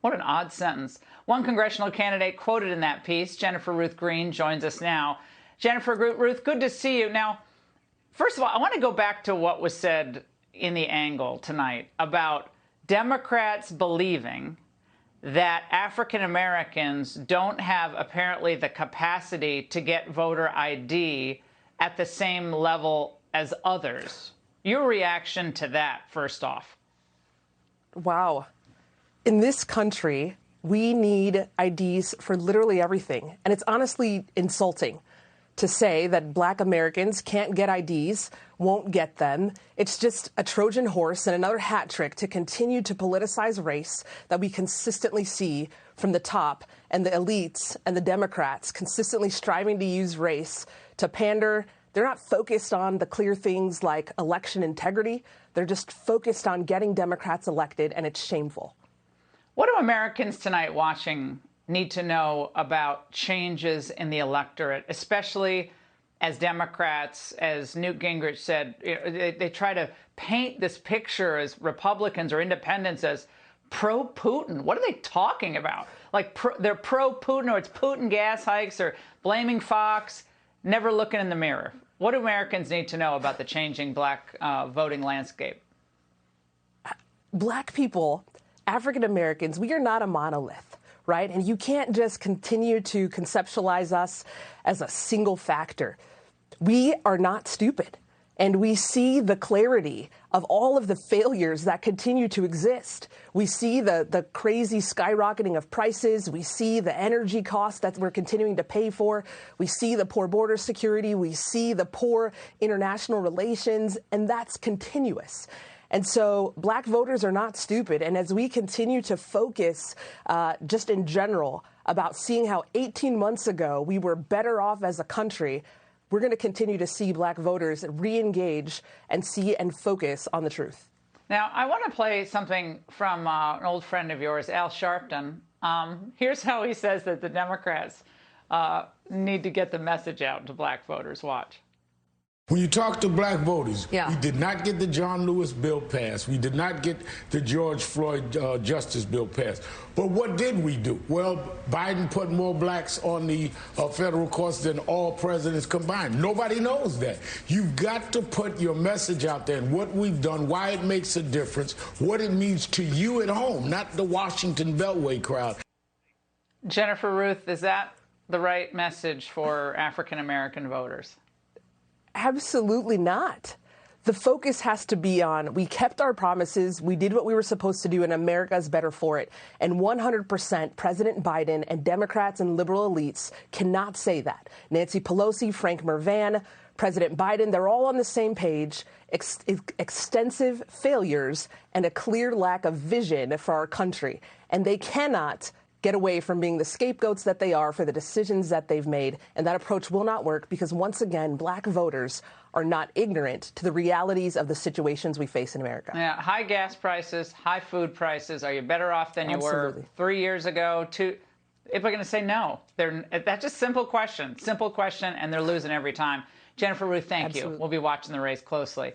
What an odd sentence. One congressional candidate quoted in that piece, Jennifer-Ruth Green, joins us now. Jennifer-Ruth, good to see you. Now, first of all, I want to go back to what was said in the angle tonight about Democrats believing that African Americans don't have apparently the capacity to get voter ID at the same level as others. Your reaction to that, first off? Wow. In this country, we need IDs for literally everything. And it's honestly insulting to say that Black Americans can't get IDs, won't get them. It's just a Trojan horse and another hat trick to continue to politicize race that we consistently see from the top, and the elites and the Democrats consistently striving to use race to pander. They're not focused on the clear things like election integrity. They're just focused on getting Democrats elected, and it's shameful. What do Americans tonight watching need to know about changes in the electorate, especially as Democrats, as Newt Gingrich said, they try to paint this picture as Republicans or independents as pro-Putin? What are they talking about? Like they're pro-Putin, or it's Putin gas hikes, or blaming Fox, never looking in the mirror. What do Americans need to know about the changing Black voting landscape? Black people, African Americans, we are not a monolith, right? And you can't just continue to conceptualize us as a single factor. We are not stupid. And we see the clarity of all of the failures that continue to exist. We see the crazy skyrocketing of prices. We see the energy costs that we're continuing to pay for. We see the poor border security. We see the poor international relations, and that's continuous. And so Black voters are not stupid. And as we continue to focus just in general about seeing how 18 months ago we were better off as a country, we're going to continue to see Black voters re-engage and see and focus on the truth. Now, I want to play something from an old friend of yours, Al Sharpton. Here's how he says that the Democrats need to get the message out to Black voters. Watch. When you talk to Black voters, Yeah. we did not get the John Lewis bill passed. We did not get the George Floyd justice bill passed. But what did we do? Well, Biden put more Blacks on the federal courts than all presidents combined. Nobody knows that. You've got to put your message out there and what we've done, why it makes a difference, what it means to you at home, not the Washington Beltway crowd. Jennifer-Ruth, is that the right message for African American voters? Absolutely not. The focus has to be on, we kept our promises, we did what we were supposed to do, and America is better for it. And 100% President Biden and Democrats and liberal elites cannot say that. Nancy Pelosi, Frank Mervan, President Biden, they're all on the same page. Extensive failures and a clear lack of vision for our country. And they cannot get away from being the scapegoats that they are for the decisions that they've made. And that approach will not work because, once again, Black voters are not ignorant to the realities of the situations we face in America. Yeah, high gas prices, high food prices. Are you better off than you were 3 years ago? If they're going to say no, that's just simple question, and they're losing every time. Jennifer-Ruth, thank you. We'll be watching the race closely.